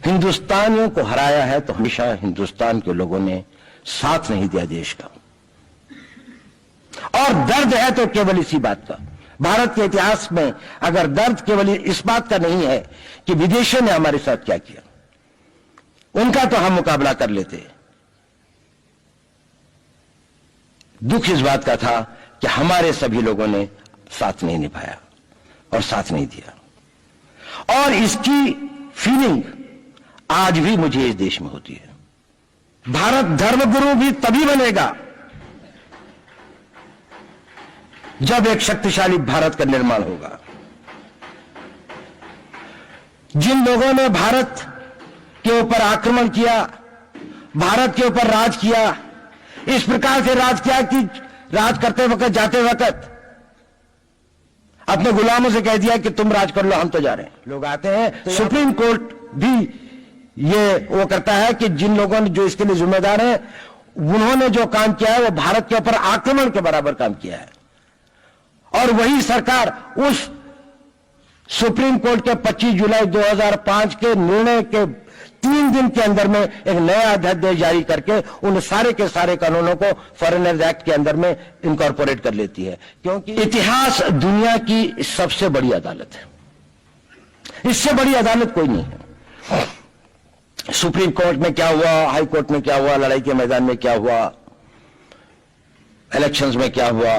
हिंदुस्तानियों को हराया है तो हमेशा हिंदुस्तान के लोगों ने साथ नहीं दिया देश का, और दर्द है तो केवल इसी बात का। भारत के इतिहास में अगर दर्द केवल इस बात का नहीं है कि विदेशों ने हमारे साथ क्या किया, उनका तो हम मुकाबला कर लेते, दुख इस बात का था कि हमारे सभी लोगों ने साथ नहीं निभाया और साथ नहीं दिया। और इसकी फीलिंग आज भी मुझे इस देश में होती है। भारत धर्मगुरु भी तभी बनेगा जब एक शक्तिशाली भारत का निर्माण होगा। जिन लोगों ने भारत के ऊपर आक्रमण किया, भारत के ऊपर राज किया, इस प्रकार से राज किया कि राज करते वक्त, जाते वक्त अपने गुलामों से कह दिया कि तुम राज कर लो, हम तो जा रहे हैं। लोग आते हैं तो सुप्रीम कोर्ट भी ये वो करता है कि जिन लोगों ने जो इसके लिए जिम्मेदार हैं, उन्होंने जो काम किया है वो भारत के ऊपर आक्रमण के बराबर काम किया है। और वही सरकार उस सुप्रीम कोर्ट के 25 जुलाई 2005 के निर्णय के 3 दिन के अंदर में एक नया अध्यादेश जारी करके उन सारे के सारे कानूनों को फॉरेनर्स एक्ट के अंदर में इनकॉर्पोरेट कर लेती है, क्योंकि इतिहास दुनिया की सबसे बड़ी अदालत है। इससे बड़ी अदालत कोई नहीं है। सुप्रीम कोर्ट में क्या हुआ, हाई कोर्ट में क्या हुआ, लड़ाई के मैदान में क्या हुआ, इलेक्शंस में क्या हुआ,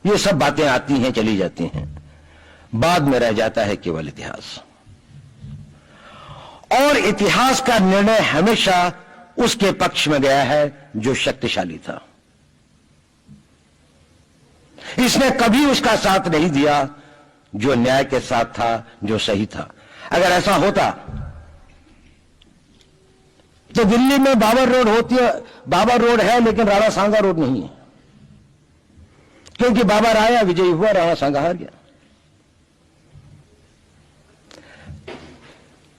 ये सब बातें आती हैं, चली जाती हैं, बाद में रह जाता है केवल इतिहास। और इतिहास का निर्णय हमेशा उसके पक्ष में गया है जो शक्तिशाली था। इसने कभी उसका साथ नहीं दिया जो न्याय के साथ था, जो सही था। अगर ऐसा होता तो दिल्ली में बाबर रोड होती है, बाबर रोड है लेकिन राणा सांगा रोड नहीं है, क्योंकि बाबर आया, विजयी हुआ, राणा सांगा हार गया।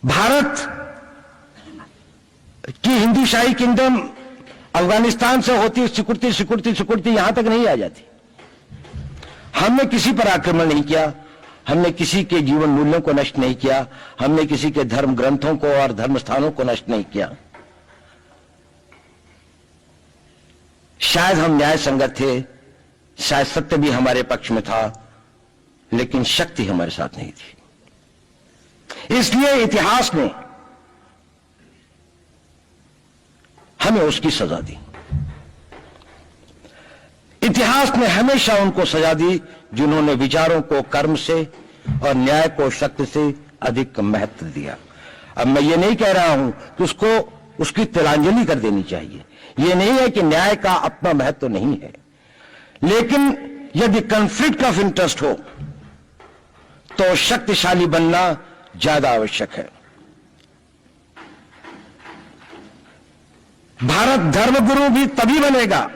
भारत की हिंदूशाही किंगडम अफगानिस्तान से होती सिकुड़ती सिकुड़ती सिकुड़ती यहां तक नहीं आ जाती। हमने किसी पर आक्रमण नहीं किया, हमने किसी के जीवन मूल्यों को नष्ट नहीं किया, हमने किसी के धर्म ग्रंथों को और धर्म स्थानों को नष्ट नहीं किया। शायद हम न्याय संगत थे, शायद सत्य भी हमारे पक्ष में था, लेकिन शक्ति हमारे साथ नहीं थी। इसलिए इतिहास ने हमें उसकी सजा दी। इतिहास ने हमेशा उनको सजा दी जिन्होंने विचारों को कर्म से और न्याय को शक्ति से अधिक महत्व दिया। अब मैं ये नहीं कह रहा हूं कि उसको उसकी तिलांजलि कर देनी चाहिए, ये नहीं है कि न्याय का अपना महत्व नहीं है, लेकिन यदि कॉन्फ्लिक्ट ऑफ इंटरेस्ट हो तो शक्तिशाली बनना ज्यादा आवश्यक है। भारत धर्मगुरु भी तभी बनेगा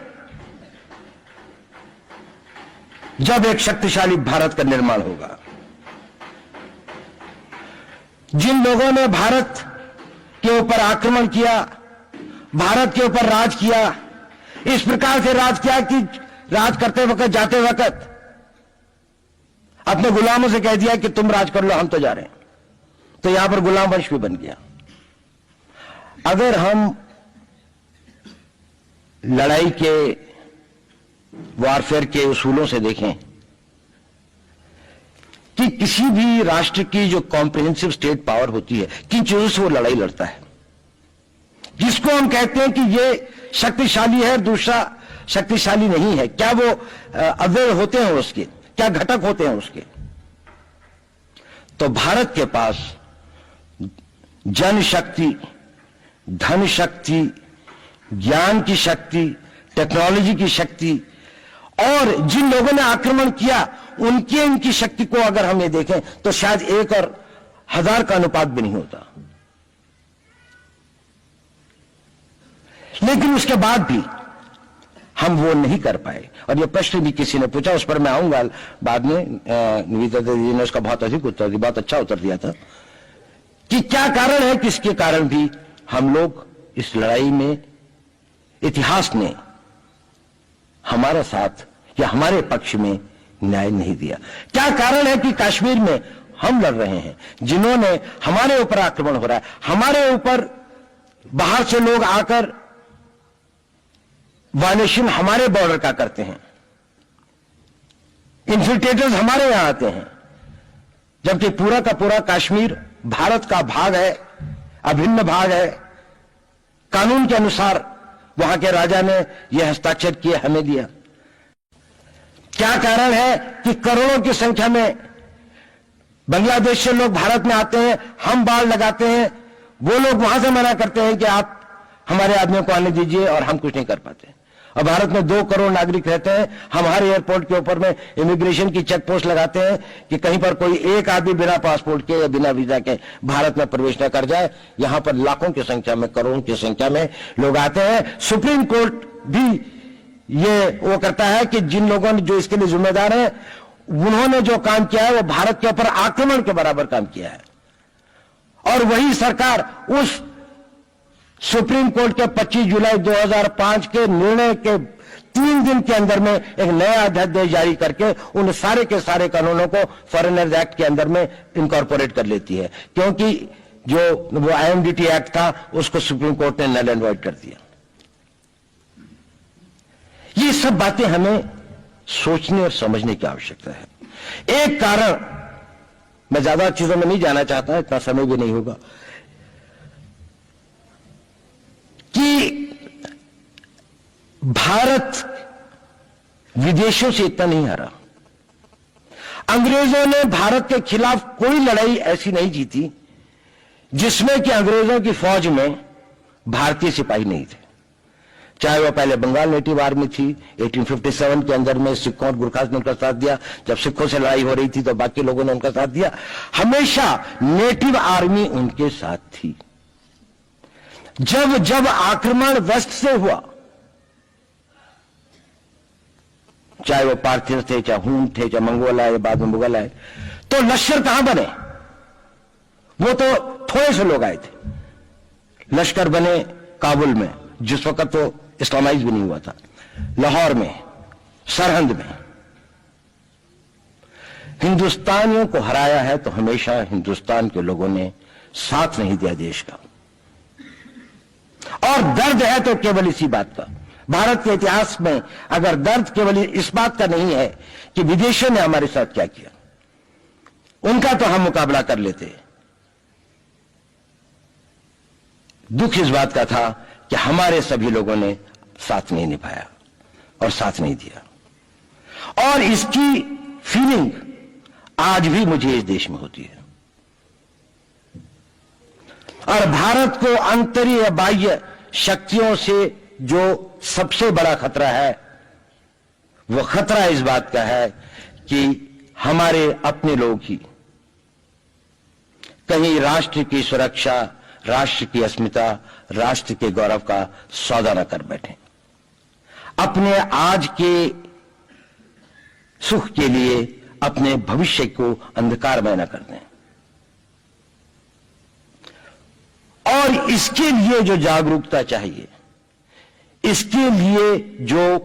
जब एक शक्तिशाली भारत का निर्माण होगा। जिन लोगों ने भारत के ऊपर आक्रमण किया, भारत के ऊपर राज किया, इस प्रकार से राज किया कि राज करते वक्त, जाते वक्त अपने गुलामों से कह दिया कि तुम राज कर लो, हम तो जा रहे हैं, तो यहां पर गुलाम वंश भी बन गया। अगर हम लड़ाई के वॉरफेयर के उसूलों से देखें कि किसी भी राष्ट्र की जो कॉम्प्रिहेंसिव स्टेट पावर होती है, किन चीजों से वो लड़ाई लड़ता है, जिसको हम कहते हैं कि ये शक्तिशाली है, दूसरा शक्तिशाली नहीं है, क्या वो अवयव होते हैं उसके, क्या घटक होते हैं उसके। तो भारत के पास जनशक्ति, धन शक्ति, ज्ञान की शक्ति, टेक्नोलॉजी की शक्ति, और जिन लोगों ने आक्रमण किया उनकी इनकी शक्ति को अगर हम ये देखें तो शायद 1 और 1000 का अनुपात भी नहीं होता। लेकिन उसके बाद भी हम वो नहीं कर पाए। और ये प्रश्न भी किसी ने पूछा, उस पर मैं आऊंगा बाद में। निवेदिता जी ने उसका बहुत अधिक उत्तर दिया, बहुत अच्छा उत्तर दिया था कि क्या कारण है, किसके कारण भी हम लोग इस लड़ाई में इतिहास ने हमारा साथ या हमारे पक्ष में न्याय नहीं दिया। क्या कारण है कि कश्मीर में हम लड़ रहे हैं, जिन्होंने हमारे ऊपर आक्रमण हो रहा है, हमारे ऊपर बाहर से लोग आकर वायलेशन हमारे बॉर्डर का करते हैं, इन्फिल्ट्रेटर्स हमारे यहां आते हैं, जबकि पूरा का पूरा कश्मीर भारत का भाग है, अभिन्न भाग है। कानून के अनुसार वहां के राजा ने यह हस्ताक्षर किए, हमें दिया। क्या कारण है कि करोड़ों की संख्या में बांग्लादेश से लोग भारत में आते हैं, हम बाड़ लगाते हैं, वो लोग वहां से मना करते हैं कि आप हमारे आदमियों को आने दीजिए, और हम कुछ नहीं कर पाते। और भारत में 2 करोड़ नागरिक रहते हैं, हम हर एयरपोर्ट के ऊपर में इमिग्रेशन की चेक पोस्ट लगाते हैं कि कहीं पर कोई एक आदमी बिना पासपोर्ट के या बिना वीजा के भारत में प्रवेश न कर जाए। यहां पर लाखों की संख्या में, करोड़ों की संख्या में लोग आते हैं। सुप्रीम कोर्ट भी ये वो करता है कि जिन लोगों ने जो इसके लिए जिम्मेदार है, उन्होंने जो काम किया है वो भारत के ऊपर आक्रमण के बराबर काम किया है। और वही सरकार उस सुप्रीम कोर्ट के 25 जुलाई 2005 के निर्णय के 3 दिन के अंदर में एक नया अध्यादेश जारी करके उन सारे के सारे कानूनों को फॉरेनर्स एक्ट के अंदर में इनकॉर्पोरेट कर लेती है, क्योंकि जो वो IMDT एक्ट था उसको सुप्रीम कोर्ट ने नल एंड वॉइड कर दिया। ये सब बातें हमें सोचने और समझने की आवश्यकता है। एक कारण, मैं ज्यादा चीजों में नहीं जाना चाहता, इतना समय भी नहीं होगा, कि भारत विदेशों से इतना नहीं हारा। अंग्रेजों ने भारत के खिलाफ कोई लड़ाई ऐसी नहीं जीती जिसमें कि अंग्रेजों की फौज में भारतीय सिपाही नहीं थे। चाहे वह पहले बंगाल नेटिव आर्मी थी, 1857 के अंदर में सिखों और गुरखास ने उनका साथ दिया। जब सिखों से लड़ाई हो रही थी तो बाकी लोगों ने उनका साथ दिया। हमेशा नेटिव आर्मी उनके साथ थी। जब जब आक्रमण वेस्ट से हुआ, चाहे वो पार्थिव थे, चाहे हून थे, चाहे मंगोल आए, बाद में मुगल आए, तो लश्कर कहां बने? वो तो थोड़े से लोग आए थे। लश्कर बने काबुल में, जिस वक्त तो इस्लामाइज भी नहीं हुआ था, लाहौर में, सरहंद में। हिंदुस्तानियों को हराया है तो हमेशा हिंदुस्तान के लोगों ने साथ नहीं दिया देश का। और दर्द है तो केवल इसी बात का। भारत के इतिहास में अगर दर्द केवल इस बात का नहीं है कि विदेशों ने हमारे साथ क्या किया, उनका तो हम मुकाबला कर लेते। दुख इस बात का था कि हमारे सभी लोगों ने साथ नहीं निभाया और साथ नहीं दिया। और इसकी फीलिंग आज भी मुझे इस देश में होती है। और भारत को आंतरिक बाह्य शक्तियों से जो सबसे बड़ा खतरा है, वो खतरा इस बात का है कि हमारे अपने लोग ही कहीं राष्ट्र की सुरक्षा, राष्ट्र की अस्मिता, राष्ट्र के गौरव का सौदा न कर बैठे, अपने आज के सुख के लिए अपने भविष्य को अंधकारमय न कर दें। और इसके लिए जो जागरूकता चाहिए, इसके लिए जो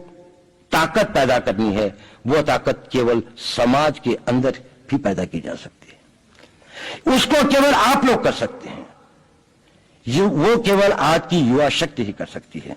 ताकत पैदा करनी है, वो ताकत केवल समाज के अंदर भी पैदा की जा सकती है। उसको केवल आप लोग कर सकते हैं। वो केवल आज की युवा शक्ति ही कर सकती है।